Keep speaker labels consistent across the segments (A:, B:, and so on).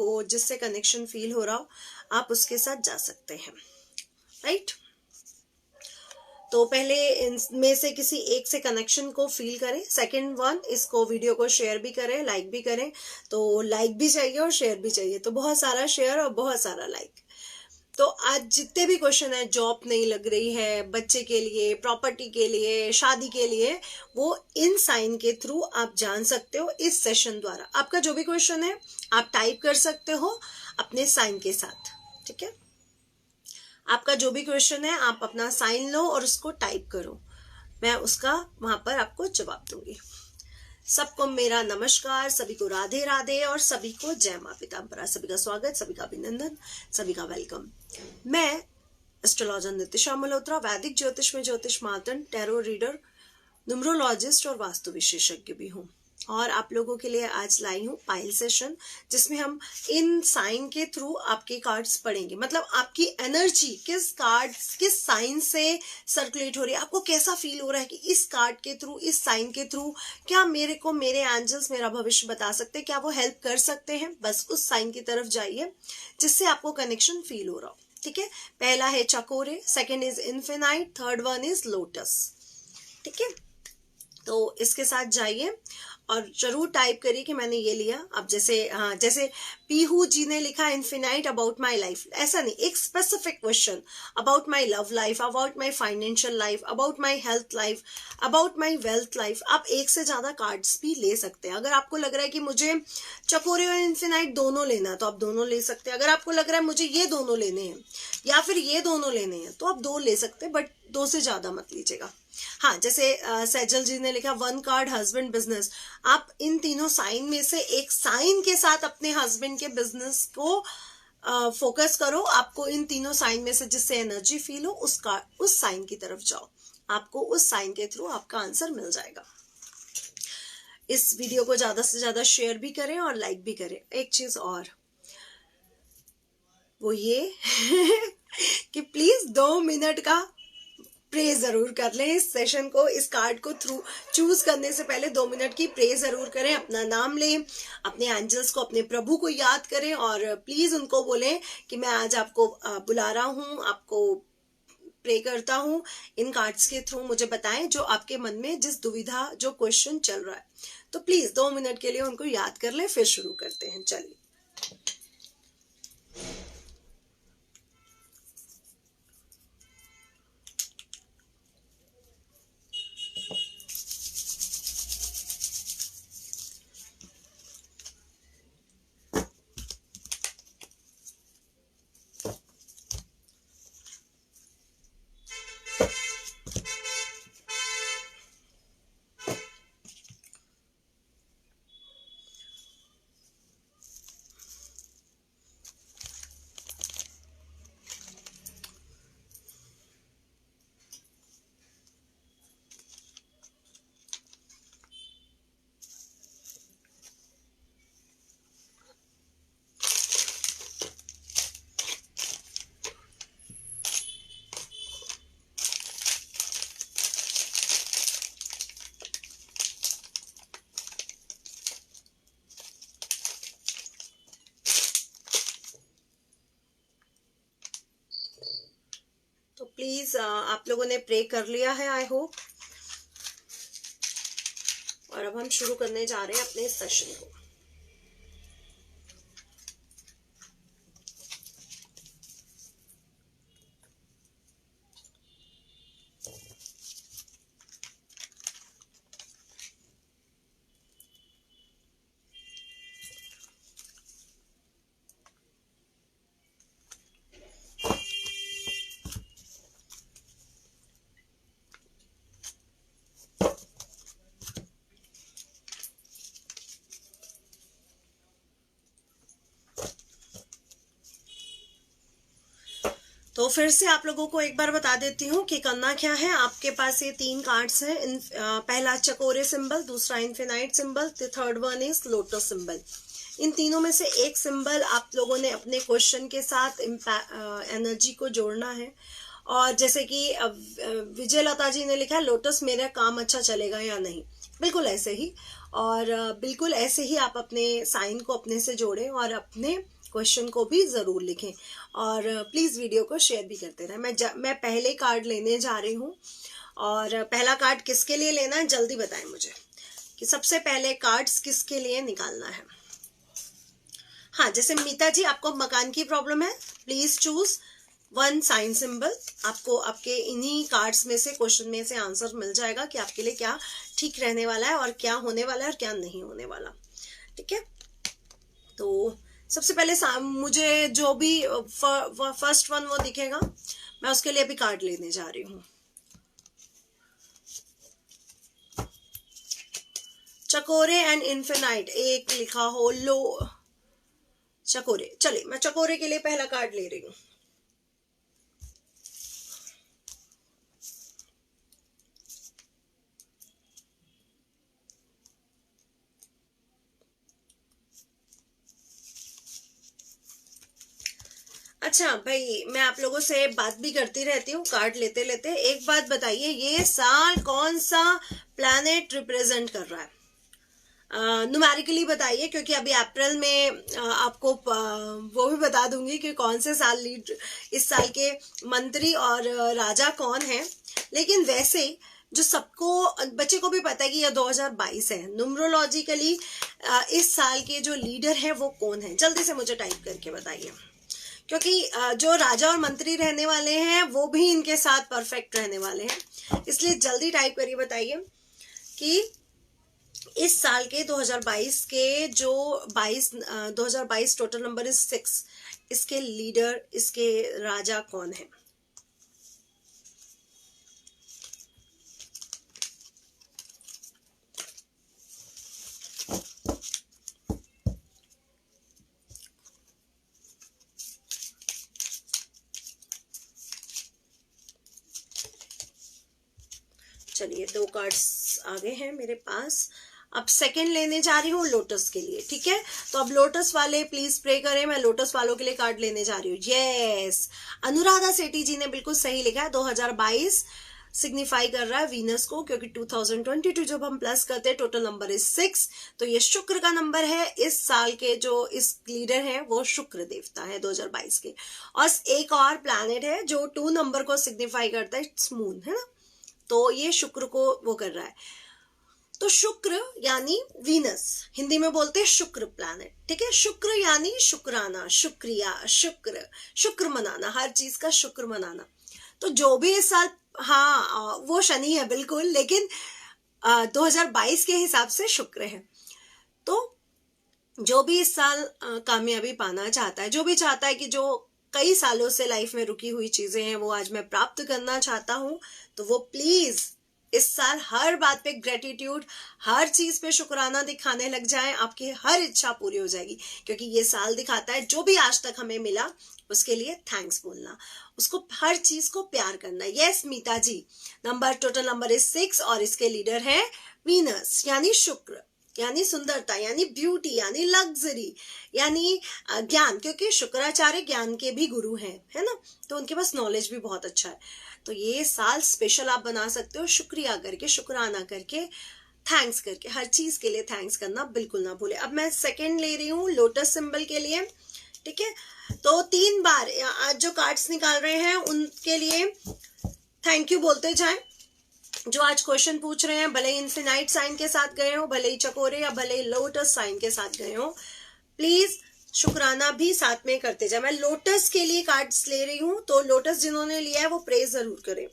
A: आपको जिससे connection feel हो रहा हो आप उसके साथ जा सकते हैं, राइट। तो पहले इनमें से किसी एक से कनेक्शन को फील करें, सेकंड वन इसको वीडियो को शेयर भी करें, लाइक भी करें। तो लाइक भी चाहिए और शेयर भी चाहिए, तो बहुत सारा शेयर और बहुत सारा लाइक। तो आज जितने भी क्वेश्चन है, जॉब नहीं लग रही है, बच्चे के लिए, प्रॉपर्टी के लिए, शादी के लिए, वो इन साइन के थ्रू आप जान सकते हो इस सेशन द्वारा। आपका जो भी क्वेश्चन है आप टाइप कर सकते हो अपने साइन के साथ, ठीक है। आपका जो भी क्वेश्चन है आप अपना साइन लो और उसको टाइप करो, मैं उसका वहां पर आपको जवाब दूंगी। सबको मेरा नमस्कार, सभी को राधे राधे और सभी को जय मां पीताम्बरा। सभी का स्वागत, सभी का अभिनंदन, सभी का वेलकम। मैं एस्ट्रोलॉजर नितिशा मल्होत्रा, वैदिक ज्योतिष में ज्योतिष मातन, टैरो रीडर, न्यूमरोलॉजिस्ट और वास्तु विशेषज्ञ भी हूँ। और आप लोगों के लिए आज लाई हूँ पाइल सेशन, जिसमें हम इन साइन के थ्रू आपके कार्ड्स पढ़ेंगे। मतलब आपकी एनर्जी किस कार्ड, किस साइन से सर्कुलेट हो रही है, आपको कैसा फील हो रहा है कि इस कार्ड के थ्रू, इस साइन के थ्रू क्या मेरे को मेरे एंजल्स मेरा भविष्य बता सकते हैं, क्या वो हेल्प कर सकते हैं। बस उस साइन की तरफ जाइए जिससे आपको कनेक्शन फील हो रहा हो, ठीक है। पहला है चकोरे, second is infinite, third one is lotus, ठीक है। तो इसके साथ जाइए और जरूर टाइप करिए कि मैंने ये लिया। अब जैसे पीहू जी ने लिखा इन्फिनाइट अबाउट माय लाइफ, ऐसा नहीं, एक specific question about my love life, about my financial life, about my health life, about my wealth life. आप एक से ज्यादा कार्ड्स भी ले सकते हैं। अगर आपको लग रहा है कि मुझे चकोरे और इन्फिनाइट दोनों लेना, तो आप दोनों ले सकते हैं। अगर आपको लग रहा है मुझे ये दोनों लेने हैं या फिर ये दोनों लेने हैं, तो आप दो ले सकते हैं, बट दो से ज्यादा मत लीजिएगा। हाँ, जैसे सैजल जी ने लिखा वन कार्ड हस्बैंड बिजनेस, आप इन तीनों साइन में से एक साइन के साथ अपने हस्बैंड के बिजनेस को फोकस करो। आपको इन तीनों साइन में से जिससे एनर्जी फील हो उस साइन की तरफ जाओ, आपको उस साइन के थ्रू आपका आंसर मिल जाएगा। इस वीडियो को ज्यादा से ज्यादा शेयर भी करें और लाइक भी करें। एक चीज और, वो ये कि प्लीज 2 मिनट का प्रे जरूर कर लें इस सेशन को। इस कार्ड को थ्रू चूज करने से पहले 2 मिनट की प्रे जरूर करें, अपना नाम लें, अपने एंजल्स को, अपने प्रभु को याद करें और प्लीज उनको बोलें कि मैं आज आपको बुला रहा हूं, आपको प्रे करता हूं। इन कार्ड्स के थ्रू मुझे बताएं जो आपके मन में जिस दुविधा, जो क्वेश्चन चल रहा है। तो प्लीज 2 मिनट के लिए उनको याद कर लें, फिर शुरू करते हैं। चलिए, तो प्लीज आप लोगों ने प्रे कर लिया है, आई होप। और अब हम शुरू करने जा रहे हैं अपने सेशन को। तो फिर से आप लोगों को एक बार बता देती हूँ कि करना क्या है। आपके पास ये 3 कार्ड्स हैं। पहला चकोरे सिंबल, दूसरा infinite symbol, third one is lotus symbol. इन तीनों में से एक सिंबल आप लोगों ने अपने क्वेश्चन के साथ एनर्जी को जोड़ना है। और जैसे कि विजय लता जी ने लिखा है लोटस, मेरा काम अच्छा चलेगा या नहीं, बिल्कुल ऐसे ही। और बिल्कुल ऐसे ही आप अपने साइन को अपने से जोड़ें और अपने क्वेश्चन को भी जरूर लिखें, और प्लीज वीडियो को शेयर भी करते रहें। मैं पहले कार्ड लेने जा रही हूँ, और पहला कार्ड किसके लिए लेना है जल्दी बताएं मुझे कि सबसे पहले कार्ड्स किसके लिए निकालना है। हाँ, जैसे मीता जी आपको मकान की प्रॉब्लम है, please choose one sine symbol. आपको आपके इन्हीं कार्ड्स में से, क्वेश्चन में से आंसर मिल जाएगा कि आपके लिए क्या ठीक रहने वाला है और क्या होने वाला है और क्या नहीं होने वाला। ठीक है, तो सबसे पहले मुझे जो भी फर्स्ट वन वो दिखेगा, मैं उसके लिए भी कार्ड लेने जा रही हूँ। चकोरे एंड इन्फिनाइट, एक लिखा हो लो चकोरे। चलिए मैं चकोरे के लिए पहला कार्ड ले रही हूँ। अच्छा भाई, मैं आप लोगों से बात भी करती रहती हूँ कार्ड लेते लेते। एक बात बताइए, ये साल कौन सा प्लैनेट रिप्रेजेंट कर रहा है? न्यूमेरिकली बताइए, क्योंकि अभी अप्रैल में आपको वो भी बता दूंगी कि कौन से साल इस साल के मंत्री और राजा कौन है। लेकिन वैसे जो सबको, बच्चे को भी पता है कि यह 2022 है। न्यूमरोलॉजिकली इस साल के जो लीडर है वो कौन है, जल्दी से मुझे टाइप करके बताइए, क्योंकि जो राजा और मंत्री रहने वाले हैं वो भी इनके साथ परफेक्ट रहने वाले हैं। इसलिए जल्दी टाइप करिए, बताइए कि इस साल के 2022 के जो 2022 टोटल नंबर इज 6, इसके लीडर, इसके राजा कौन है? चलिए 2 कार्ड्स आ गए हैं मेरे पास। अब सेकंड लेने जा रही हूँ लोटस के लिए। ठीक है, तो अब लोटस वाले प्लीज प्रे करें। मैं लोटस वालों के लिए कार्ड लेने जा रही हूँ। यस, अनुराधा सेठी जी ने बिल्कुल सही लिखा है। 2022 सिग्निफाई कर रहा है वीनस को, क्योंकि 2022 जब हम प्लस करते हैं टोटल नंबर इज 6, तो ये शुक्र का नंबर है। इस साल के जो इस लीडर है वो शुक्र देवता है 2022 के। और एक और प्लैनेट है जो 2 नंबर को सिग्निफाई करता है, इट्स मून, है ना। तो ये शुक्र को वो कर रहा है। तो शुक्र यानी वीनस, हिंदी में बोलते हैं शुक्र प्लैनेट। ठीक है, शुक्र यानी शुक्राना, शुक्रिया, शुक्र, शुक्र मनाना, हर चीज का शुक्र मनाना। तो जो भी इस साल, हाँ वो शनि है बिल्कुल, लेकिन 2022 के हिसाब से शुक्र है। तो जो भी इस साल कामयाबी पाना चाहता है, जो भी चाहता है कि जो कई सालों से लाइफ में रुकी हुई चीजें हैं वो आज मैं प्राप्त करना चाहता हूं, तो वो प्लीज इस साल हर बात पे ग्रेटिट्यूड, हर चीज पे शुक्राना दिखाने लग जाएं। आपकी हर इच्छा पूरी हो जाएगी, क्योंकि ये साल दिखाता है जो भी आज तक हमें मिला उसके लिए थैंक्स बोलना, उसको हर चीज को प्यार करना। Yes Meeta ji, total number is 6 और इसके लीडर है वीनस, यानी शुक्र, यानी सुंदरता, यानी ब्यूटी, यानी लग्जरी, यानी ज्ञान, क्योंकि शुक्राचार्य ज्ञान के भी गुरु हैं, है ना, तो उनके पास नॉलेज भी बहुत अच्छा है। तो ये साल स्पेशल आप बना सकते हो शुक्रिया करके, शुक्राना करके, थैंक्स करके, हर चीज के लिए थैंक्स करना बिल्कुल ना भूले। अब मैं सेकंड ले रही हूँ लोटस सिंबल के लिए। ठीक है, तो 3 बार आज जो कार्ड्स निकाल रहे हैं उनके लिए थैंक यू बोलते जाएं। जो आज क्वेश्चन पूछ रहे हैं, भले ही इन्फिनाइट साइन के साथ गए हो, भले ही चकोरे, या भले ही लोटस साइन के साथ गए हो, प्लीज शुक्राना भी साथ में करते जाए। मैं लोटस के लिए कार्ड्स ले रही हूं, तो लोटस जिन्होंने लिया है वो प्रेज जरूर करें।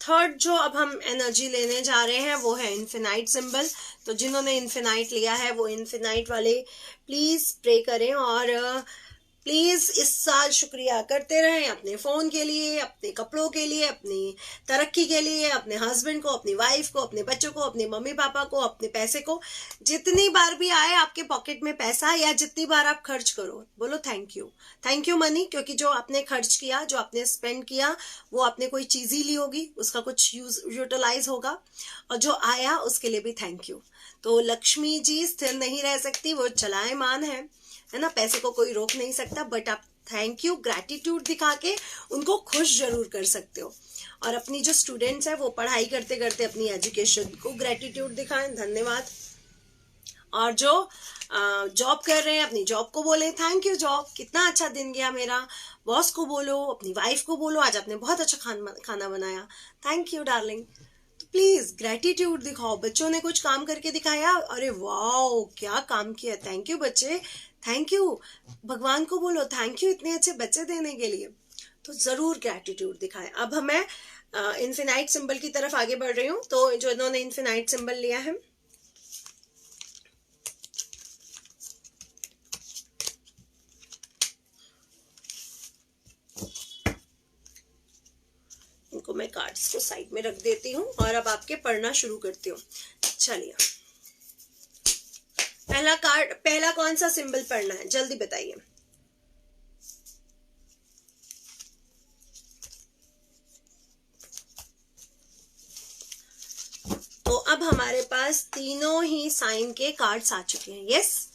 A: थर्ड जो अब हम एनर्जी लेने जा रहे हैं वो है इन्फिनाइट सिंबल। तो जिन्होंने इन्फिनाइट लिया है वो इन्फिनाइट वाले प्लीज प्रे करें और प्लीज इस साल शुक्रिया करते रहें अपने फोन के लिए, अपने कपड़ों के लिए, अपनी तरक्की के लिए, अपने हस्बैंड को, अपनी वाइफ को, अपने बच्चों को, अपने मम्मी पापा को, अपने पैसे को। जितनी बार भी आए आपके पॉकेट में पैसा या जितनी बार आप खर्च करो, बोलो थैंक यू मनी, क्योंकि जो आपने खर्च किया, जो आपने स्पेंड किया, वो आपने कोई चीज ही ली होगी, उसका कुछ यूटिलाइज होगा, और जो आया उसके लिए भी थैंक यू। तो लक्ष्मी जी स्थिर नहीं रह सकती, वो चलायमान है ना, पैसे को कोई रोक नहीं सकता, बट आप थैंक यू ग्रैटिट्यूड दिखा के उनको खुश जरूर कर सकते हो। और अपनी जो स्टूडेंट्स है वो पढ़ाई करते करते अपनी एजुकेशन को ग्रैटिट्यूड दिखाएं, धन्यवाद। और जो जॉब कर रहे हैं अपनी जॉब को बोले थैंक यू जॉब, कितना अच्छा दिन गया मेरा। बॉस को बोलो, अपनी वाइफ को बोलो आज आपने बहुत अच्छा खाना बनाया, थैंक यू डार्लिंग। तो प्लीज ग्रैटिट्यूड दिखाओ। बच्चों ने कुछ काम करके दिखाया, अरे वाओ क्या काम किया, थैंक यू बच्चे, थैंक यू। भगवान को बोलो थैंक यू इतने अच्छे बच्चे देने के लिए। तो जरूर ग्रैटिट्यूड दिखाएं। अब मैं इन्फिनाइट सिंबल की तरफ आगे बढ़ रही हूँ। तो जो इन्होंने इन्फिनाइट सिंबल लिया है, इनको मैं कार्ड्स को साइड में रख देती हूँ और अब आपके पढ़ना शुरू करती हूँ। चलिए पहला कौन सा सिंबल पढ़ना है, जल्दी बताइए। तो अब हमारे पास तीनों ही साइन के कार्ड्स आ चुके हैं, यस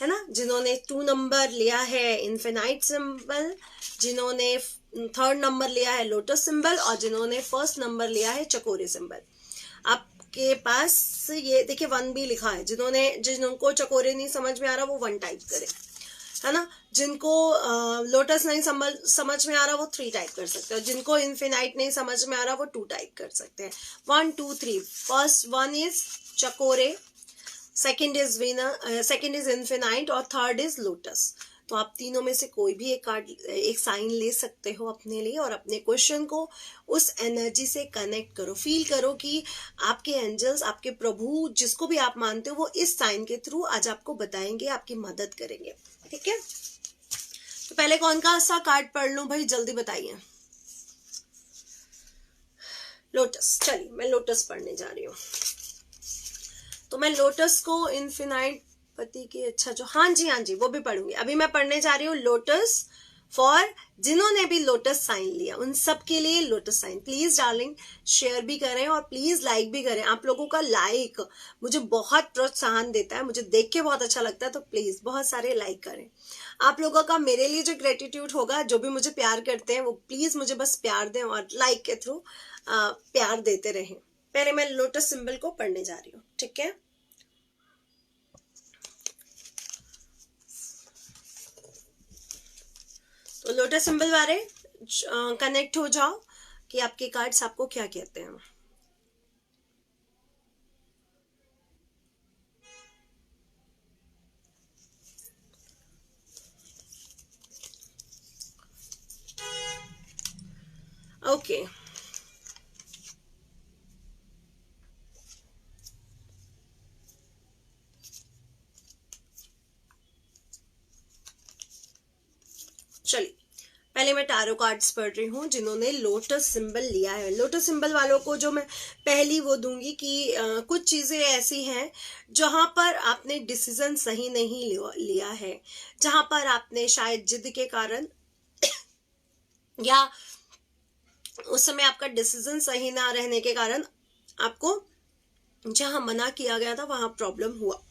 A: है ना। जिन्होंने 2 नंबर लिया है इन्फिनाइट सिंबल, जिन्होंने 3rd नंबर लिया है लोटस सिंबल, और जिन्होंने 1st नंबर लिया है चकोरे सिंबल। आपके पास ये देखिए 1 भी लिखा है। जिनको चकोरे नहीं समझ में आ रहा वो 1 टाइप करे, है ना। जिनको लोटस नहीं समझ में आ रहा वो 3 टाइप कर सकते हैं। जिनको इन्फिनाइट नहीं समझ में आ रहा वो 2 टाइप कर सकते हैं। 1 2 3। फर्स्ट 1 इज चकोरे, सेकंड इज इन्फिनाइट और थर्ड इज लोटस। तो आप तीनों में से कोई भी एक साइन ले सकते हो अपने लिए, और अपने क्वेश्चन को उस एनर्जी से कनेक्ट करो। फील करो कि आपके एंजल्स, आपके प्रभु, जिसको भी आप मानते हो, वो इस साइन के थ्रू आज आपको बताएंगे, आपकी मदद करेंगे, ठीक है। तो पहले कौन का सा कार्ड पढ़ लूं भाई, जल्दी बताइए। लोटस। चलिए मैं लोटस पढ़ने जा रही हूँ। तो मैं लोटस को इन्फिनाइट पति के अच्छा जो हाँ जी वो भी पढ़ूंगी। अभी मैं पढ़ने जा रही हूँ लोटस फॉर जिन्होंने भी लोटस साइन लिया, उन सब के लिए lotus sign. Please darling share भी करें और प्लीज लाइक भी करें। आप लोगों का लाइक मुझे बहुत प्रोत्साहन देता है, मुझे देख के बहुत अच्छा लगता है। तो प्लीज बहुत सारे लाइक करें। आप लोगों का मेरे लिए जो ग्रेटिट्यूड होगा, जो भी मुझे प्यार करते हैं, वो प्लीज मुझे बस प्यार दें और लाइक के थ्रू प्यार देते रहें। पहले मैं लोटस सिंबल को पढ़ने जा रही हूँ, ठीक है। तो लोटस सिंबल वाले कनेक्ट हो जाओ कि आपके कार्ड्स आपको क्या कहते हैं। ओके चलिए पहले मैं टारो कार्ड्स पढ़ रही हूँ जिन्होंने लोटस सिंबल लिया है। लोटस सिंबल वालों को जो मैं पहली वो दूंगी कि कुछ चीजें ऐसी हैं जहां पर आपने डिसीजन सही नहीं लिया है, जहां पर आपने शायद जिद के कारण या उस समय आपका डिसीजन सही ना रहने के कारण आपको जहां मना किया गया था वहां प्रॉब्लम हुआ।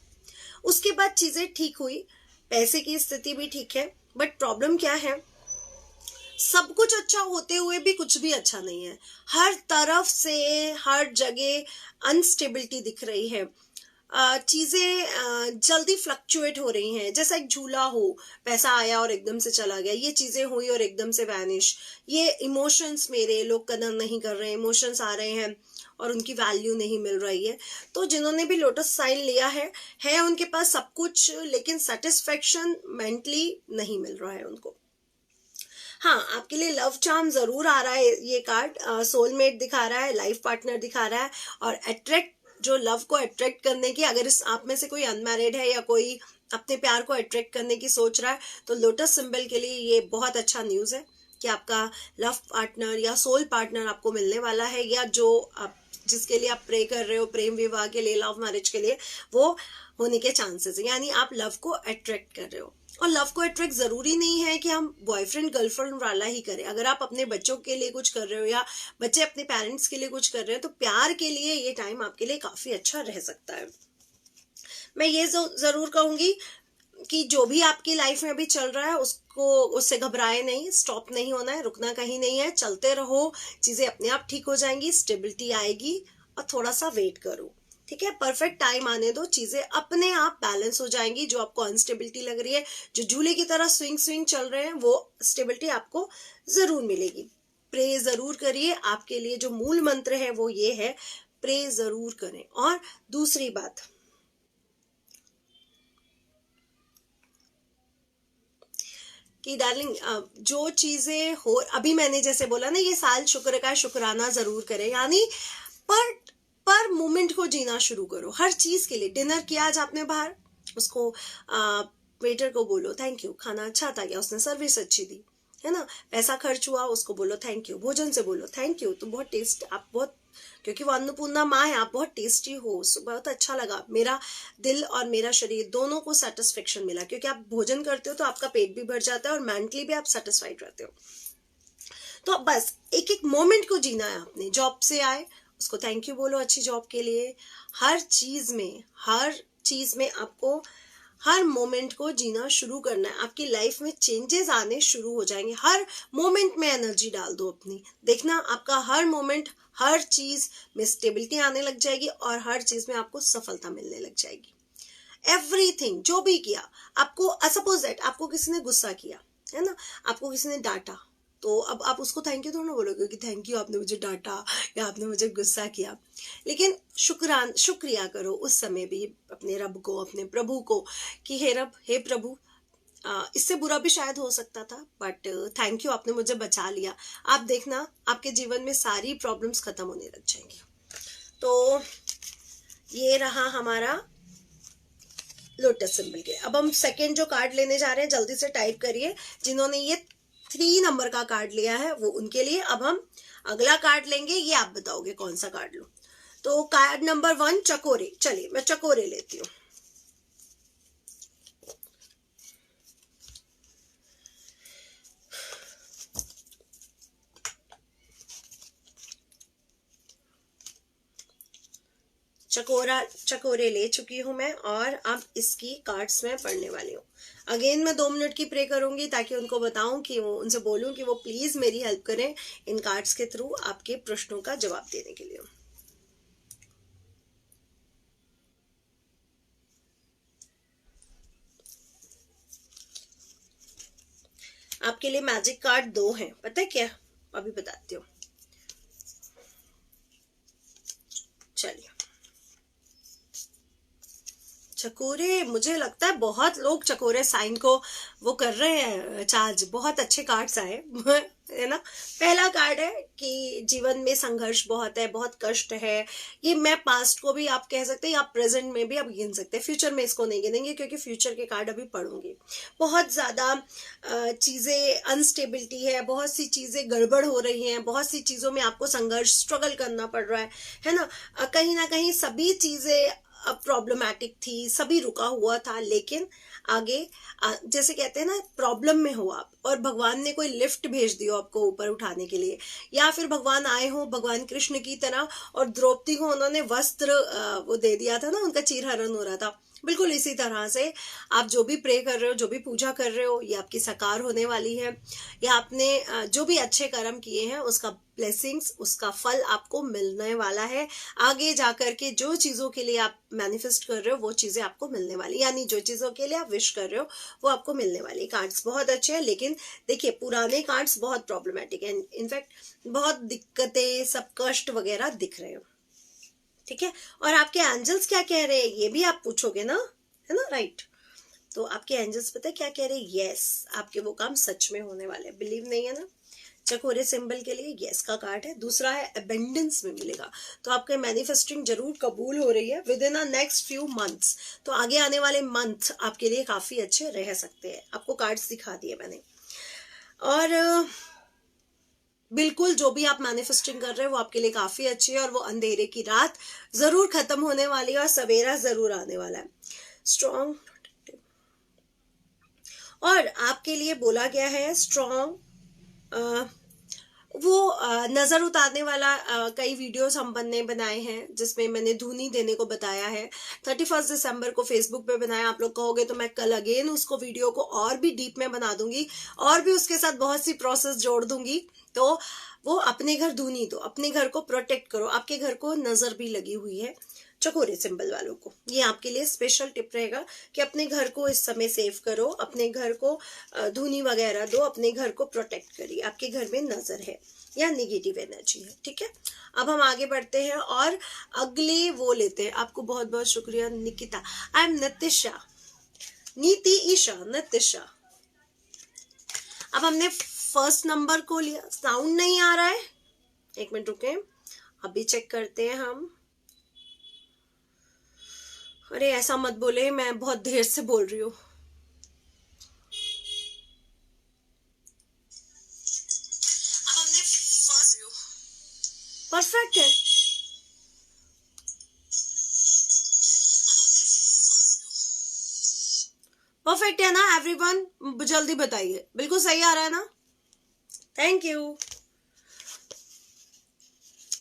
A: उसके बाद चीजें ठीक हुई, पैसे की स्थिति भी ठीक है, बट प्रॉब्लम क्या है, सब कुछ अच्छा होते हुए भी कुछ भी अच्छा नहीं है। हर तरफ से हर जगह अनस्टेबिलिटी दिख रही है। चीजें जल्दी फ्लक्चुएट हो रही हैं, जैसा एक झूला हो, पैसा आया और एकदम से चला गया। ये चीजें हुई और एकदम से वैनिश। ये इमोशंस मेरे लोग कदर नहीं कर रहे हैं, इमोशंस आ रहे हैं और उनकी वैल्यू नहीं मिल रही है। तो जिन्होंने भी लोटस साइन लिया है उनके पास सब कुछ, लेकिन सेटिस्फेक्शन मेंटली नहीं मिल रहा है उनको। हाँ, आपके लिए लव चार्म जरूर आ रहा है ये कार्ड, सोलमेट दिखा रहा है, लाइफ पार्टनर दिखा रहा है, और अट्रैक्ट, जो लव को अट्रैक्ट करने की, अगर इस आप में से कोई अनमैरिड है या कोई अपने प्यार को अट्रैक्ट करने की सोच रहा है, तो लोटस सिंबल के लिए ये बहुत अच्छा न्यूज है कि आपका लव पार्टनर या सोल पार्टनर आपको मिलने वाला है, या जो आप जिसके लिए आप प्रे कर रहे हो प्रेम विवाह के लिए, लव मैरिज के लिए, वो होने के चांसेस है। यानी आप लव को अट्रैक्ट कर रहे हो। और लव को अट्रैक्ट जरूरी नहीं है कि हम बॉयफ्रेंड गर्लफ्रेंड वाला ही करें। अगर आप अपने बच्चों के लिए कुछ कर रहे हो या बच्चे अपने पेरेंट्स के लिए कुछ कर रहे हैं, तो प्यार के लिए ये टाइम आपके लिए काफी अच्छा रह सकता है। मैं ये जरूर कहूंगी कि जो भी आपकी लाइफ में अभी चल रहा है उससे घबराए नहीं, स्टॉप नहीं होना है, रुकना कहीं नहीं है, चलते रहो, चीजें अपने आप ठीक हो जाएंगी, स्टेबिलिटी आएगी, और थोड़ा सा वेट करो, ठीक है। परफेक्ट टाइम आने दो, चीजें अपने आप बैलेंस हो जाएंगी। जो आपको अनस्टेबिलिटी लग रही है, जो झूले की तरह स्विंग चल रहे हैं, वो स्टेबिलिटी आपको जरूर मिलेगी। प्रे जरूर करिए। आपके लिए जो मूल मंत्र है वो ये है, प्रे जरूर करें। और दूसरी बात कि डार्लिंग, जो चीजें हो, अभी मैंने जैसे बोला ना, ये साल शुक्र का शुक्राना जरूर करें, यानी पर मोमेंट को जीना शुरू करो। हर चीज के लिए, डिनर किया आज आपने बाहर, उसको वेटर को बोलो थैंक यू, खाना अच्छा था क्या, उसने सर्विस अच्छी दी, है ना। पैसा खर्च हुआ, उसको बोलो थैंक यू। भोजन से बोलो थैंक यू, तो बहुत टेस्ट, आप बहुत, क्योंकि वो अन्नपूर्णा माँ है, आप बहुत टेस्टी हो, बहुत अच्छा लगा, मेरा दिल और मेरा शरीर दोनों को सेटिस्फेक्शन मिला। क्योंकि आप भोजन करते हो तो आपका पेट भी भर जाता है और मेंटली भी आप सेटिस्फाइड रहते हो। तो बस एक एक मोमेंट को जीना है आपने। जॉब से आए, उसको थैंक यू बोलो अच्छी जॉब के लिए। हर चीज में आपको हर मोमेंट को जीना शुरू करना है। आपकी लाइफ में चेंजेस आने शुरू हो जाएंगे। हर मोमेंट में एनर्जी डाल दो अपनी, देखना आपका हर मोमेंट, हर चीज में स्टेबिलिटी आने लग जाएगी और हर चीज में आपको सफलता मिलने लग जाएगी। एवरीथिंग जो भी किया आपको, सपोज दैट आपको किसी ने गुस्सा किया, है ना, आपको किसी ने डांटा, तो अब आप उसको थैंक यू थोड़ा ना बोलोगे कि थैंक यू आपने मुझे डांटा या आपने मुझे गुस्सा किया। लेकिन शुक्रिया करो उस समय भी अपने रब को, अपने प्रभु को, कि हे रब, हे प्रभु, इससे बुरा भी शायद हो सकता था, बट थैंक यू, आपने मुझे बचा लिया। आप देखना आपके जीवन में सारी प्रॉब्लम्स खत्म होने लग जाएंगी। तो ये रहा हमारा लोटस सिंबल के। अब हम सेकेंड जो कार्ड लेने जा रहे हैं, जल्दी से टाइप करिए। जिन्होंने ये 3 नंबर का कार्ड लिया है वो उनके लिए। अब हम अगला कार्ड लेंगे, ये आप बताओगे कौन सा कार्ड लो। तो कार्ड नंबर 1 चकोरे। चलिए मैं चकोरे लेती हूँ। चकोरे ले चुकी हूं मैं, और अब इसकी कार्ड्स में पढ़ने वाली हूँ। अगेन मैं 2 मिनट की प्रे करूंगी ताकि उनको बताऊं कि वो, उनसे बोलूं कि वो प्लीज मेरी हेल्प करें इन कार्ड्स के थ्रू आपके प्रश्नों का जवाब देने के लिए। आपके लिए मैजिक कार्ड 2 हैं, पता है क्या, अभी बताती हूँ। चलिए, चकोरे, मुझे लगता है बहुत लोग चकोरे साइन को वो कर रहे हैं चार्ज। बहुत अच्छे कार्ड्स आए है ना। पहला कार्ड है कि जीवन में संघर्ष बहुत है, बहुत कष्ट है। ये मैं पास्ट को भी आप कह सकते हैं, या प्रेजेंट में भी आप गिन सकते हैं। फ्यूचर में इसको नहीं गिनेंगे क्योंकि फ्यूचर के कार्ड अभी पढ़ूंगी। बहुत ज्यादा चीजें अनस्टेबिलिटी है, बहुत सी चीजें गड़बड़ हो रही हैं, बहुत सी चीजों में आपको संघर्ष, स्ट्रगल करना पड़ रहा है ना। कहीं ना कहीं सभी चीजें प्रॉब्लमैटिक थी, सभी रुका हुआ था, लेकिन आगे जैसे कहते हैं ना, प्रॉब्लम में हो आप और भगवान ने कोई लिफ्ट भेज दियो आपको ऊपर उठाने के लिए, या फिर भगवान आए हो भगवान कृष्ण की तरह और द्रौपदी को उन्होंने वस्त्र वो दे दिया था ना, उनका चीरहरण हो रहा था। बिल्कुल इसी तरह से आप जो भी प्रे कर रहे हो, जो भी पूजा कर रहे हो, ये आपकी साकार होने वाली है। या आपने जो भी अच्छे कर्म किए हैं उसका ब्लेसिंग्स, उसका फल आपको मिलने वाला है। आगे जाकर के जो चीजों के लिए आप मैनिफेस्ट कर रहे हो वो चीजें आपको मिलने वाली, यानी जो चीजों के लिए आप विश कर रहे हो वो आपको मिलने वाली। कार्ड्स बहुत अच्छे हैं, लेकिन देखिए पुराने कार्ड्स बहुत प्रॉब्लमेटिक है, इनफैक्ट बहुत दिक्कतें, सब कष्ट वगैरह दिख रहे हो, ठीक है। और आपके एंजल्स क्या कह रहे हैं ये भी आप पूछोगे ना, है ना, राइट। तो आपके एंजल्स पता है क्या कह रहे हैं? यस, आपके वो काम सच में होने वाले हैं। बिलीव नहीं है ना? चकोरे सिंबल के लिए यस का कार्ड है। दूसरा है अबेंडेंस में मिलेगा, तो आपके मैनिफेस्टिंग जरूर कबूल हो रही है with in a next few months. तो आगे आने वाले मंथ आपके लिए काफी अच्छे रह सकते हैं। आपको कार्ड्स दिखा दिए मैंने। और बिल्कुल जो भी आप मैनिफेस्टिंग कर रहे हैं वो आपके लिए काफी अच्छी है, और वो अंधेरे की रात जरूर खत्म होने वाली है और सवेरा जरूर आने वाला है। स्ट्रॉन्ग, और आपके लिए बोला गया है स्ट्रॉन्ग, वो नजर उतारने वाला कई वीडियोस हम बनाए हैं, जिसमें मैंने धुनी देने को बताया है। 31 दिसंबर को फेसबुक पे बनाया। आप लोग कहोगे तो मैं कल अगेन उसको वीडियो को और भी डीप में बना दूंगी, और भी उसके साथ बहुत सी प्रोसेस जोड़ दूंगी। तो वो अपने घर धुनी दो, अपने घर को प्रोटेक्ट करो। आपके घर को नजर भी लगी हुई है चकोरे सिंबल वालों को। ये आपके लिए स्पेशल टिप रहेगा कि अपने घर को इस समय सेव करो, अपने घर को धुनी वगैरह दो, अपने घर को प्रोटेक्ट करिए। आपके घर में नजर है या नेगेटिव एनर्जी है। ठीक है, अब हम आगे बढ़ते हैं और अगले वो लेते हैं। आपको बहुत बहुत शुक्रिया निकिता। आई एम नितिशा, नीति ईशा, नितिशा। अब हमने फर्स्ट नंबर को लिया। साउंड नहीं आ रहा है, एक मिनट रुके, अभी चेक करते हैं हम। अरे ऐसा मत बोले, मैं बहुत देर से बोल रही हूँ। परफेक्ट है, परफेक्ट है ना एवरीवन? जल्दी बताइए, बिल्कुल सही आ रहा है ना? Thank you.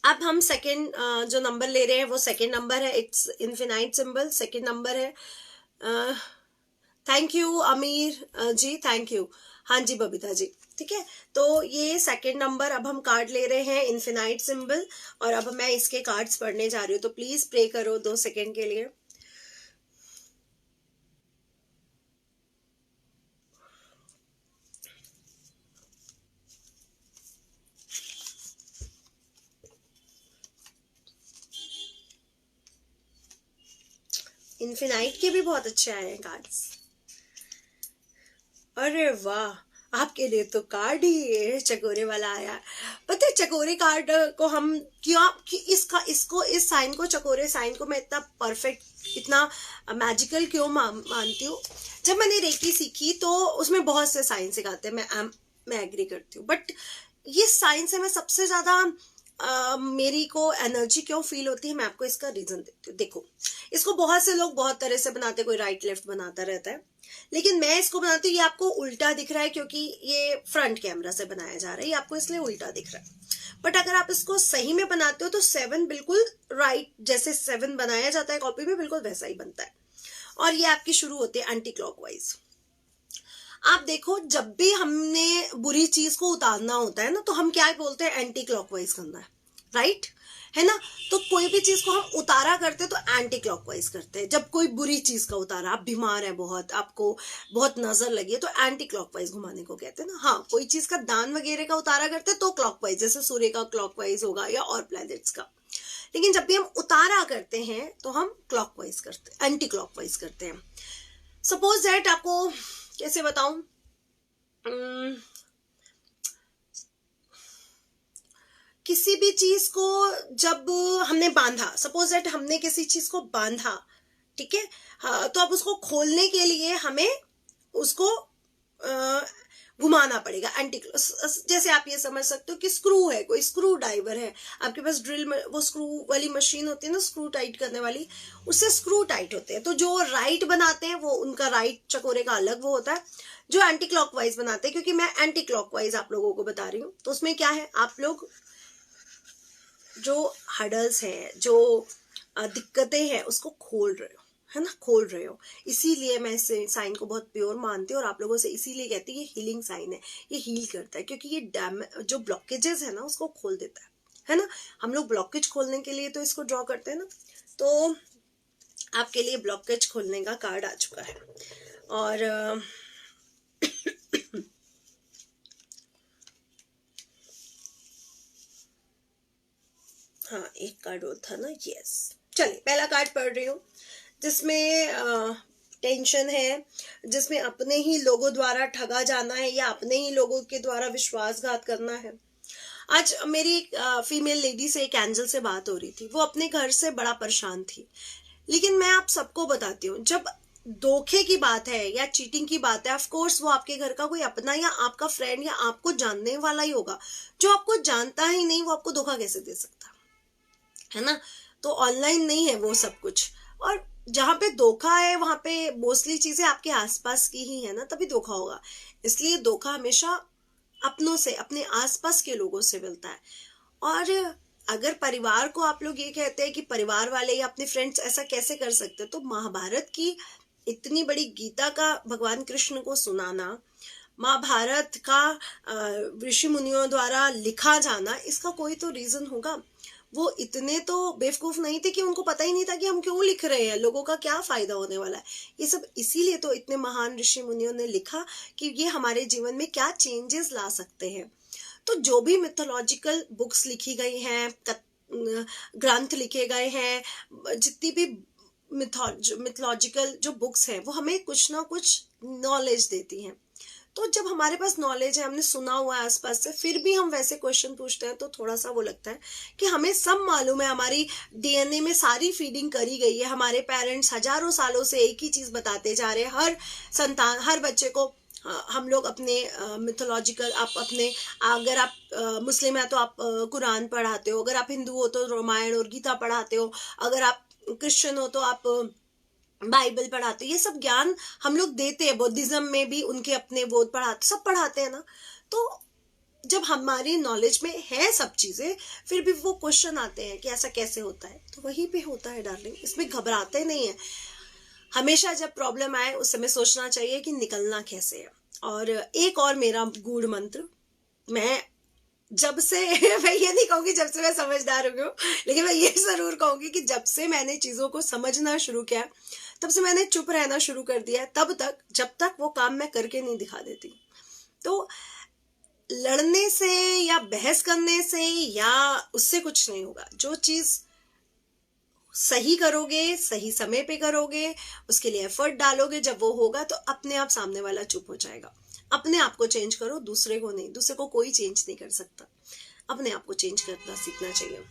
A: अब हम सेकंड जो नंबर ले रहे हैं वो सेकंड नंबर है। It's infinite symbol, second number है। थैंक यू अमीर जी, थैंक यू। हाँ जी बबीता जी, ठीक है। तो ये सेकंड नंबर, अब हम कार्ड ले रहे हैं इन्फिनाइट सिंबल, और अब मैं इसके कार्ड्स पढ़ने जा रही हूँ। तो प्लीज प्रे करो 2 सेकंड के लिए। इन्फिनाइट के भी बहुत अच्छे आए हैं कार्ड्स। अरे वाह, आपके लिए तो कार्ड ही चकोरे वाला आया। पता है चकोरे कार्ड को हम क्यों इसको इस साइन को, चकोरे साइन को मैं इतना परफेक्ट, इतना मैजिकल क्यों मानती हूँ? जब मैंने रेकी सीखी तो उसमें बहुत से साइन सिखाते हैं, मैं एग्री करती हूँ, बट ये साइन से मैं सबसे ज्यादा मेरी को एनर्जी क्यों फील होती है, मैं आपको इसका रीजन देती हूँ। देखो, इसको बहुत से लोग बहुत तरह से बनाते, कोई राइट लेफ्ट बनाता रहता है, लेकिन मैं इसको बनाती हूँ। ये आपको उल्टा दिख रहा है क्योंकि ये फ्रंट कैमरा से बनाया जा रहा है, ये आपको इसलिए उल्टा दिख रहा है। बट अगर आप इसको सही में बनाते हो तो 7 बिल्कुल राइट, जैसे 7 बनाया जाता है कॉपी में, बिल्कुल वैसा ही बनता है। और ये आपकी शुरू होती है एंटी क्लॉकवाइज। आप देखो, जब भी हमने बुरी चीज को उतारना होता है ना, तो हम क्या बोलते हैं? एंटी क्लॉकवाइज करना है, राइट है ना? तो कोई भी चीज को हम उतारा करते हैं तो एंटी क्लॉकवाइज करते हैं। जब कोई बुरी चीज का उतारा, आप बीमार है बहुत, आपको बहुत नजर लगी है, तो एंटी क्लॉकवाइज घुमाने को कहते हैं ना। हाँ, कोई चीज का दान वगैरह का उतारा करते हैं तो क्लॉकवाइज, जैसे सूर्य का क्लॉकवाइज होगा या और प्लैनेट्स का। लेकिन जब भी हम उतारा करते हैं तो हम क्लॉकवाइज करते हैं, एंटी क्लॉकवाइज करते हैं। सपोज दैट, आपको कैसे बताऊं, किसी भी चीज को जब हमने बांधा, सपोज दैट हमने किसी चीज को बांधा, ठीक है, हाँ, तो अब उसको खोलने के लिए हमें उसको घुमाना पड़ेगा। एंटी, जैसे आप ये समझ सकते हो कि स्क्रू है, कोई स्क्रू ड्राइवर है आपके पास, ड्रिल में वो स्क्रू वाली मशीन होती है ना, स्क्रू टाइट करने वाली, उससे स्क्रू टाइट होते हैं। तो जो राइट बनाते हैं वो, उनका राइट चकोरे का अलग वो होता है। जो एंटी क्लॉकवाइज बनाते हैं, क्योंकि मैं एंटी क्लॉकवाइज आप लोगों को बता रही हूँ, तो उसमें क्या है, आप लोग जो हडल्स हैं, जो दिक्कतें हैं, उसको खोल रहे हो, है ना, खोल रहे हो। इसीलिए मैं इस साइन को बहुत प्योर मानती हूँ, और आप लोगों से इसीलिए कहती हूँ ये हीलिंग साइन है, ये हील करता है, क्योंकि ये जो ब्लॉकेजेस है ना, उसको खोल देता है ना। हम लोग ब्लॉकेज खोलने के लिए तो इसको ड्रॉ करते हैं ना। तो आपके लिए ब्लॉकेज खोलने का कार्ड आ चुका है। और हाँ, एक कार्ड और था ना, यस। चलिए, पहला कार्ड पढ़ रही हूँ, जिसमें टेंशन है, जिसमें अपने ही लोगों द्वारा ठगा जाना है या अपने ही लोगों के द्वारा विश्वासघात करना है। आज मेरी फीमेल लेडी से, एक एंजल से बात हो रही थी। वो अपने घर से बड़ा परेशान थी, लेकिन मैं आप सबको बताती हूँ, जब धोखे की बात है या चीटिंग की बात है, ऑफ कोर्स वो आपके घर का कोई अपना या आपका फ्रेंड या आपको जानने वाला ही होगा। जो आपको जानता ही नहीं वो आपको धोखा कैसे दे सकता है ना। तो ऑनलाइन नहीं है वो सब कुछ, और जहां पे धोखा है वहां पे मोस्टली चीजें आपके आसपास की ही है ना, तभी धोखा होगा। इसलिए धोखा हमेशा अपनों से, अपने आसपास के लोगों से मिलता है। और अगर परिवार को आप लोग ये कहते हैं कि परिवार वाले या अपने फ्रेंड्स ऐसा कैसे कर सकते, तो महाभारत की इतनी बड़ी गीता का भगवान कृष्ण को सुनाना, महाभारत का ऋषि मुनियों द्वारा लिखा जाना, इसका कोई तो रीजन होगा। वो इतने तो बेवकूफ नहीं थे कि उनको पता ही नहीं था कि हम क्यों लिख रहे हैं, लोगों का क्या फायदा होने वाला है। ये सब इसीलिए तो इतने महान ऋषि मुनियों ने लिखा कि ये हमारे जीवन में क्या चेंजेस ला सकते हैं। तो जो भी मिथोलॉजिकल बुक्स लिखी गई हैं, ग्रंथ लिखे गए हैं, जितनी भी मिथोलॉजिकल जो बुक्स हैं, वो हमें कुछ ना कुछ नॉलेज देती हैं। तो जब हमारे पास नॉलेज है, हमने सुना हुआ है आसपास से, फिर भी हम वैसे क्वेश्चन पूछते हैं, तो थोड़ा सा वो लगता है कि हमें सब मालूम है, हमारी डीएनए में सारी फीडिंग करी गई है। हमारे पेरेंट्स हजारों सालों से एक ही चीज बताते जा रहे हैं। हर संतान, हर बच्चे को हम लोग अपने मिथोलॉजिकल, आप अपने, अगर आप मुस्लिम है तो आप कुरान पढ़ाते हो, अगर आप हिंदू हो तो रामायण और गीता पढ़ाते हो, अगर आप क्रिश्चियन हो तो आप बाइबल पढ़ाते हो। ये सब ज्ञान हम लोग देते हैं। बौद्धिज्म में भी उनके अपने वो पढ़ाते, सब पढ़ाते हैं ना। तो जब हमारी नॉलेज में है सब चीजें, फिर भी वो क्वेश्चन आते हैं कि ऐसा कैसे होता है, तो वहीं पे होता है डार्लिंग, इसमें घबराते नहीं है। हमेशा जब प्रॉब्लम आए उस समय सोचना चाहिए कि निकलना कैसे है। और एक और मेरा गूढ़ मंत्र, मैं जब से मैं ये नहीं कहूंगी जब से मैं समझदार हो गई, लेकिन मैं ये जरूर कहूंगी कि जब से मैंने चीजों को समझना शुरू किया, तब से मैंने चुप रहना शुरू कर दिया। तब तक, जब तक वो काम मैं करके नहीं दिखा देती। तो लड़ने से या बहस करने से या उससे कुछ नहीं होगा। जो चीज सही करोगे, सही समय पे करोगे, उसके लिए एफर्ट डालोगे, जब वो होगा तो अपने आप सामने वाला चुप हो जाएगा। अपने आप को चेंज करो, दूसरे को नहीं। दूसरे को कोई चेंज नहीं कर सकता, अपने आप को चेंज करना सीखना चाहिए,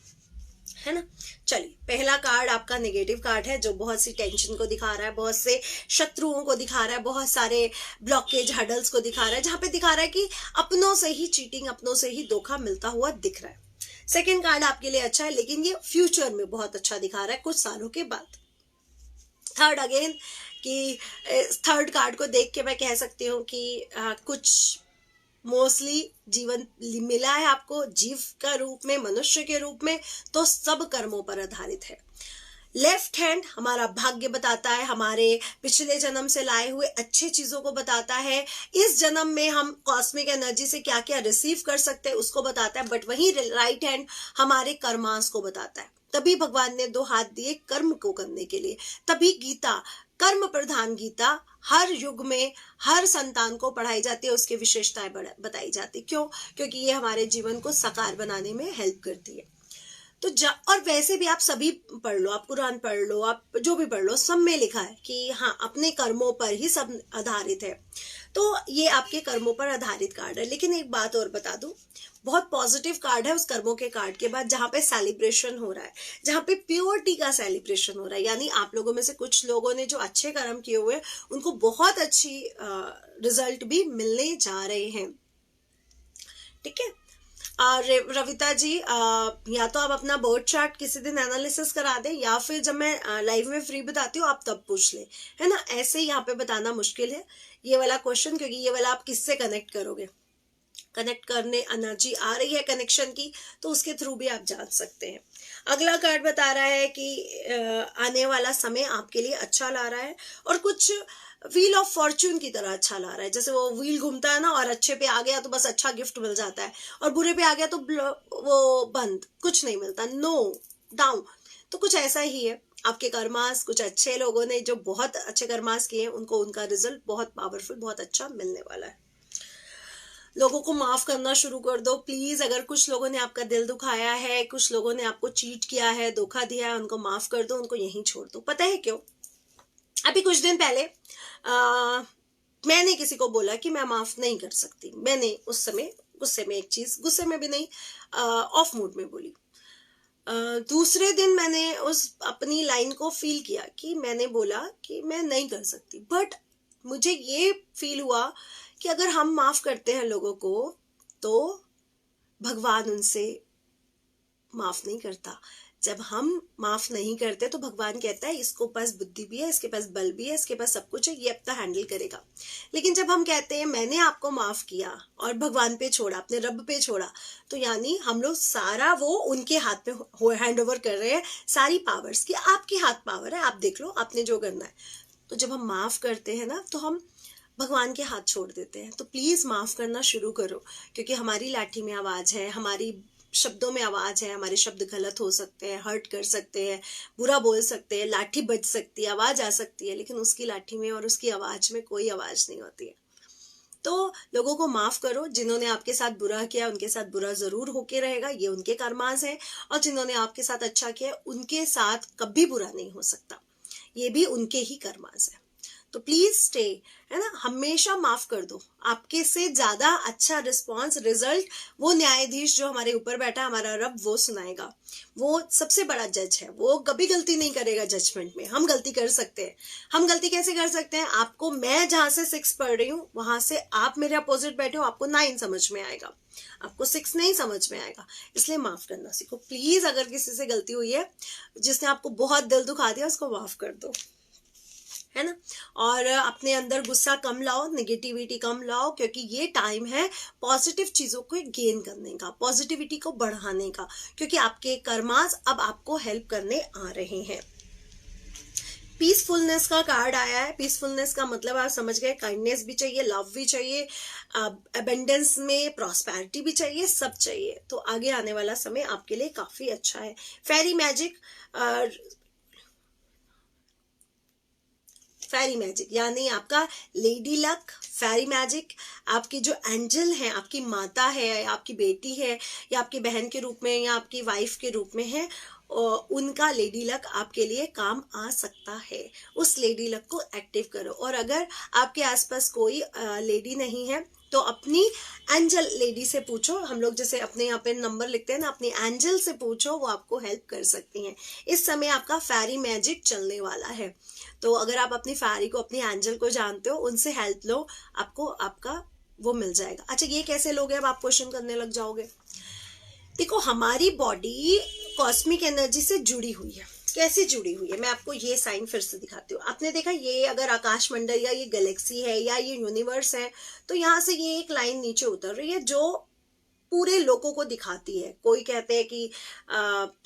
A: है ना। चलिए, पहला कार्ड आपका नेगेटिव कार्ड है, जो बहुत सी टेंशन को दिखा रहा है, बहुत से शत्रुओं को दिखा रहा है, बहुत सारे ब्लॉकेज, हडल्स को दिखा रहा है, जहां पे दिखा रहा है कि अपनों से ही चीटिंग, अपनों से ही धोखा मिलता हुआ दिख रहा है। सेकेंड कार्ड आपके लिए अच्छा है, लेकिन ये फ्यूचर में बहुत अच्छा दिखा रहा है, कुछ सालों के बाद। थर्ड अगेन, कि थर्ड कार्ड को देख के मैं कह सकती हूँ कि कुछ मोस्टली जीवन मिला है आपको, जीव का रूप में, मनुष्य के रूप में, तो सब कर्मों पर आधारित है। लेफ्ट हैंड हमारा भाग्य बताता है, हमारे पिछले जन्म से लाए हुए अच्छे चीजों को बताता है, इस जन्म में हम कॉस्मिक एनर्जी से क्या क्या रिसीव कर सकते हैं उसको बताता है। बट वही राइट हैंड हमारे कर्मांश को बताता है। तभी भगवान ने 2 हाथ दिए कर्म को करने के लिए। तभी गीता, कर्म प्रधान गीता, हर युग में हर संतान को पढ़ाई जाती है, उसकी विशेषताएं बताई जाती। क्यों? क्योंकि ये हमारे जीवन को साकार बनाने में हेल्प करती है। तो और वैसे भी आप सभी पढ़ लो, आप कुरान पढ़ लो, आप जो भी पढ़ लो, सब में लिखा है कि हाँ, अपने कर्मों पर ही सब आधारित है। तो ये आपके कर्मों पर आधारित कार्ड है। लेकिन एक बात और बता दूं, बहुत पॉजिटिव कार्ड है उस कर्मों के कार्ड के बाद, जहां पे सेलिब्रेशन हो रहा है, जहां पे प्योरिटी का सेलिब्रेशन हो रहा है। यानी आप लोगों में से कुछ लोगों ने जो अच्छे कर्म किए हुए, उनको बहुत अच्छी रिजल्ट भी मिलने जा रहे हैं। ठीक है। रविता जी, या तो आप अपना बर्थ चार्ट किसी दिन एनालिसिस करा दें, या फिर जब मैं लाइव में फ्री बताती हूँ आप तब पूछ ले, है ना। ऐसे यहाँ पे बताना मुश्किल है ये वाला क्वेश्चन, क्योंकि ये वाला आप किससे कनेक्ट करोगे। कनेक्ट करने एनर्जी आ रही है कनेक्शन की, तो उसके थ्रू भी आप जान सकते हैं। अगला कार्ड बता रहा है कि आने वाला समय आपके लिए अच्छा ला रहा है, और कुछ व्हील ऑफ फॉर्च्यून की तरह अच्छा ला रहा है। जैसे वो व्हील घूमता है ना, और अच्छे पे आ गया तो बस अच्छा गिफ्ट मिल जाता है, और बुरे पे आ गया तो वो बंद, कुछ नहीं मिलता, नो डाउन। तो कुछ ऐसा ही है आपके कर्मास। कुछ अच्छे लोगों ने जो बहुत अच्छे कर्मास किए हैं, उनको उनका रिजल्ट बहुत पावरफुल, बहुत अच्छा मिलने वाला है। लोगों को माफ करना शुरू कर दो प्लीज। अगर कुछ लोगों ने आपका दिल दुखाया है, कुछ लोगों ने आपको चीट किया है, धोखा दिया है, उनको माफ कर दो, उनको यहीं छोड़ दो। पता है क्यों? अभी कुछ दिन पहले मैंने किसी को बोला कि मैं माफ नहीं कर सकती। मैंने उस समय गुस्से में एक चीज, गुस्से में भी नहीं, ऑफ मूड में बोली। दूसरे दिन मैंने उस अपनी लाइन को फील किया कि मैंने बोला कि मैं नहीं कर सकती, बट मुझे ये फील हुआ कि अगर हम माफ करते हैं लोगों को तो भगवान उनसे माफ नहीं करता। जब हम माफ नहीं करते तो भगवान कहता है इसको पास बुद्धि भी है, इसके पास बल भी है, इसके पास सब कुछ है, ये अपना हैंडल करेगा। लेकिन जब हम कहते हैं मैंने आपको माफ किया और भगवान पे छोड़ा, अपने रब पे छोड़ा, तो यानी हम लोग सारा वो उनके हाथ में हैंड ओवर कर रहे हैं, सारी पावर्स की आपके हाथ पावर है, आप देख लो आपने जो करना है। तो जब हम माफ करते हैं ना तो हम भगवान के हाथ छोड़ देते हैं। तो प्लीज माफ करना शुरू करो, क्योंकि हमारी लाठी में आवाज है, हमारी शब्दों में आवाज है, हमारे शब्द गलत हो सकते हैं, हर्ट कर सकते हैं, बुरा बोल सकते हैं, लाठी बज सकती है, आवाज आ सकती है, लेकिन उसकी लाठी में और उसकी आवाज में कोई आवाज नहीं होती है। तो लोगों को माफ करो, जिन्होंने आपके साथ बुरा किया उनके साथ बुरा जरूर होके रहेगा, ये उनके कर्मास है, और जिन्होंने आपके साथ अच्छा किया उनके साथ कभी बुरा नहीं हो सकता, ये भी उनके ही कर्मास है। तो प्लीज स्टे, है ना, हमेशा माफ कर दो। आपके से ज्यादा अच्छा रिस्पॉन्स, रिजल्ट वो न्यायाधीश जो हमारे ऊपर बैठा है, हमारा रब, वो सुनाएगा। वो सबसे बड़ा जज है, वो कभी गलती नहीं करेगा जजमेंट में। हम गलती कर सकते हैं। हम गलती कैसे कर सकते हैं? आपको, मैं जहां से 6 पढ़ रही हूँ वहां से आप मेरे अपोजिट बैठे हो, आपको 9 समझ में आएगा, आपको 6 नहीं समझ में आएगा। इसलिए माफ करना सीखो प्लीज। अगर किसी से गलती हुई है, जिसने आपको बहुत दिल दुखा दिया, उसको माफ कर दो, है ना। और अपने अंदर गुस्सा कम लाओ, नेगेटिविटी कम लाओ, क्योंकि ये टाइम है पॉजिटिव चीजों को गेन करने का, पॉजिटिविटी को बढ़ाने का, क्योंकि आपके कर्मास अब आपको हेल्प करने आ रहे हैं। पीसफुलनेस का कार्ड आया है। पीसफुलनेस का मतलब आप समझ गए, काइंडनेस भी चाहिए, लव भी चाहिए, अबेंडेंस में प्रॉस्पेरिटी भी चाहिए, सब चाहिए। तो आगे आने वाला समय आपके लिए काफी अच्छा है। फेरी मैजिक, फेरी मैजिक यानी आपका लेडी लक, फेरी मैजिक, आपकी जो एंजल है, आपकी माता है, आपकी बेटी है, या आपकी बहन के रूप में, या आपकी वाइफ के रूप में है, उनका लेडी लक आपके लिए काम आ सकता है। उस लेडी लक को एक्टिव करो। और अगर आपके आसपास कोई लेडी नहीं है तो अपनी एंजल लेडी से पूछो। हम लोग जैसे अपने यहाँ पे नंबर लिखते हैं ना, अपनी एंजल से पूछो, वो आपको हेल्प कर सकती हैं। इस समय आपका फेरी मैजिक चलने वाला है, तो अगर आप अपनी फेरी को, अपनी एंजल को जानते हो, उनसे हेल्प लो, आपको आपका वो मिल जाएगा। अच्छा, ये कैसे लोगे? अब आप क्वेश्चन करने लग जाओगे। देखो, हमारी बॉडी कॉस्मिक एनर्जी से जुड़ी हुई है। कैसे जुड़ी हुई है, मैं आपको ये साइन फिर से दिखाती हूँ। आपने देखा, ये अगर आकाश मंडल या ये गैलेक्सी है या ये यूनिवर्स है, तो यहाँ से ये एक लाइन नीचे उतर रही है जो पूरे लोगों को दिखाती है। कोई कहते हैं कि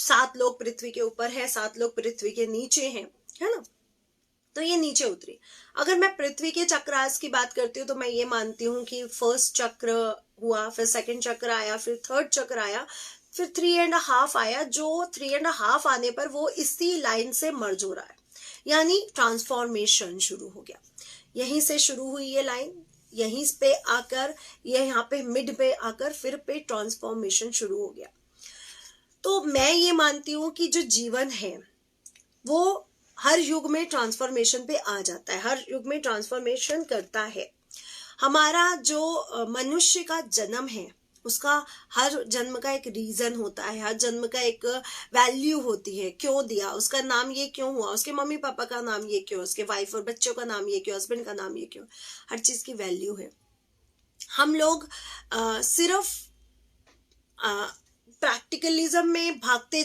A: 7 लोग पृथ्वी के ऊपर है, 7 लोग पृथ्वी के नीचे हैं, है ना। तो ये नीचे उतरी। अगर मैं पृथ्वी के चक्रास की बात करती हूँ तो मैं ये मानती हूँ कि फर्स्ट चक्र हुआ, फिर सेकंड चक्र आया, फिर थर्ड चक्र आया, फिर 3.5 आया। जो 3.5 आने पर वो इसी लाइन से मर्ज हो रहा है, यानी ट्रांसफॉर्मेशन शुरू हो गया। यहीं से शुरू हुई ये लाइन, यहीं पे आकर, ये यहाँ पे मिड पे आकर फिर पे ट्रांसफॉर्मेशन शुरू हो गया। तो मैं ये मानती हूँ कि जो जीवन है वो हर युग में ट्रांसफॉर्मेशन पे आ जाता है, हर युग में ट्रांसफॉर्मेशन करता है। हमारा जो मनुष्य का जन्म है, उसका हर जन्म का एक रीजन होता है, हर जन्म का एक वैल्यू होती है। क्यों दिया, उसका नाम ये क्यों हुआ, उसके मम्मी पापा का नाम ये क्यों, उसके वाइफ और बच्चों का नाम ये क्यों, हस्बैंड का नाम ये क्यों, हर चीज की वैल्यू है। हम लोग सिर्फ प्रैक्टिकलिज्म में भागते